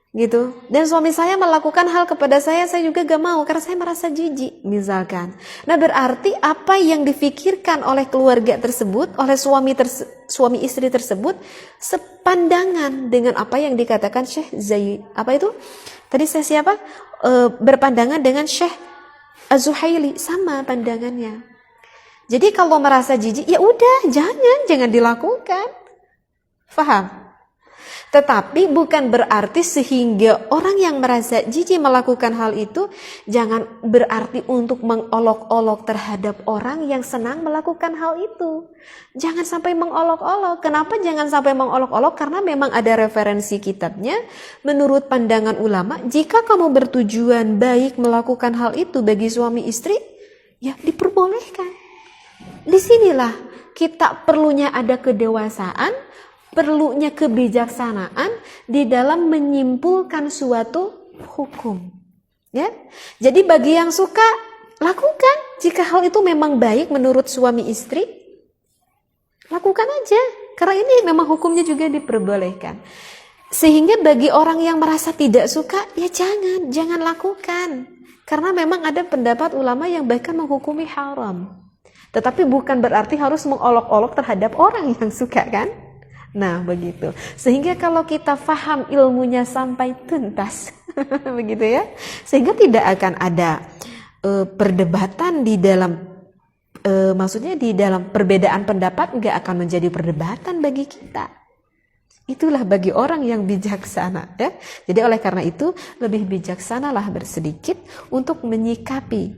gitu. Dan suami saya melakukan hal kepada saya juga gak mau karena saya merasa jijik misalkan. Nah berarti apa yang difikirkan oleh keluarga tersebut, oleh suami istri tersebut sepandangan dengan apa yang dikatakan Syekh Zaid. Apa itu? Tadi saya siapa? Berpandangan dengan Syekh Az-Zuhaili, sama pandangannya. Jadi kalau merasa jijik ya udah jangan dilakukan. Faham? Tetapi bukan berarti sehingga orang yang merasa jijik melakukan hal itu jangan berarti untuk mengolok-olok terhadap orang yang senang melakukan hal itu. Jangan sampai mengolok-olok. Kenapa jangan sampai mengolok-olok? Karena memang ada referensi kitabnya. Menurut pandangan ulama, jika kamu bertujuan baik melakukan hal itu bagi suami istri, ya diperbolehkan. Disinilah kita perlunya ada kedewasaan, perlunya kebijaksanaan di dalam menyimpulkan suatu hukum. Ya. Jadi bagi yang suka, lakukan. Jika hal itu memang baik menurut suami istri, lakukan aja. Karena ini memang hukumnya juga diperbolehkan. Sehingga bagi orang yang merasa tidak suka, ya jangan lakukan. Karena memang ada pendapat ulama yang bahkan menghukumi haram. Tetapi bukan berarti harus mengolok-olok terhadap orang yang suka kan? Nah begitu, sehingga kalau kita faham ilmunya sampai tuntas begitu ya, sehingga tidak akan ada perdebatan di dalam maksudnya di dalam perbedaan pendapat nggak akan menjadi perdebatan bagi kita. Itulah bagi orang yang bijaksana ya. Jadi oleh karena itu lebih bijaksanalah bersedikit untuk menyikapi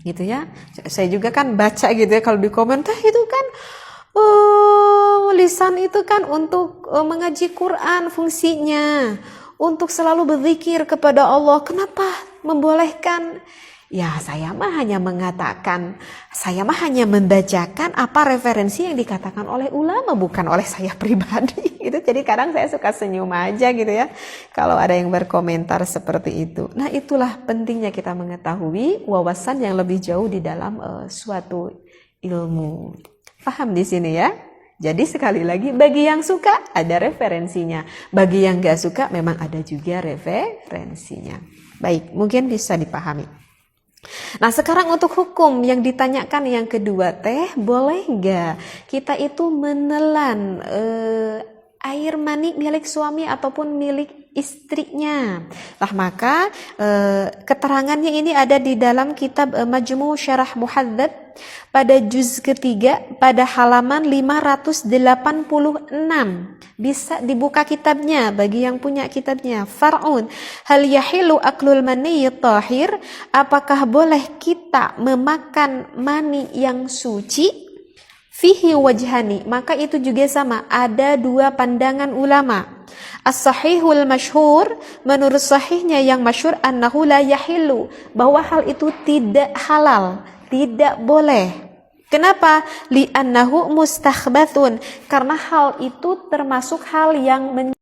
gitu ya. Saya juga kan baca gitu ya, kalau di komentar itu kan lisan itu kan untuk mengaji Quran fungsinya, untuk selalu berzikir kepada Allah. Kenapa membolehkan? Ya saya mah hanya mengatakan, saya mah hanya membacakan apa referensi yang dikatakan oleh ulama, bukan oleh saya pribadi gitu. Jadi kadang saya suka senyum aja gitu ya kalau ada yang berkomentar seperti itu. Nah itulah pentingnya kita mengetahui wawasan yang lebih jauh di dalam suatu ilmu. Paham di sini ya? Jadi sekali lagi bagi yang suka ada referensinya, bagi yang gak suka memang ada juga referensinya. Baik, mungkin bisa dipahami. Nah sekarang untuk hukum yang ditanyakan yang kedua, teh boleh gak kita itu menelan air mani milik suami ataupun milik istrinya? Nah maka keterangannya ini ada di dalam kitab Majmu' Syarah Muhadzab pada juz ketiga pada halaman 586. Bisa dibuka kitabnya bagi yang punya kitabnya. Far'un, hal yahilu aklul mani tahir? Apakah boleh kita memakan mani yang suci? Fihi wajhani, maka itu juga sama, ada dua pandangan ulama. As-sahihul masyhur, menurut sahihnya yang masyhur, annahu la yahilu, bahwa hal itu tidak halal, tidak boleh. Kenapa? Li'annahu mustakhbathun, karena hal itu termasuk hal yang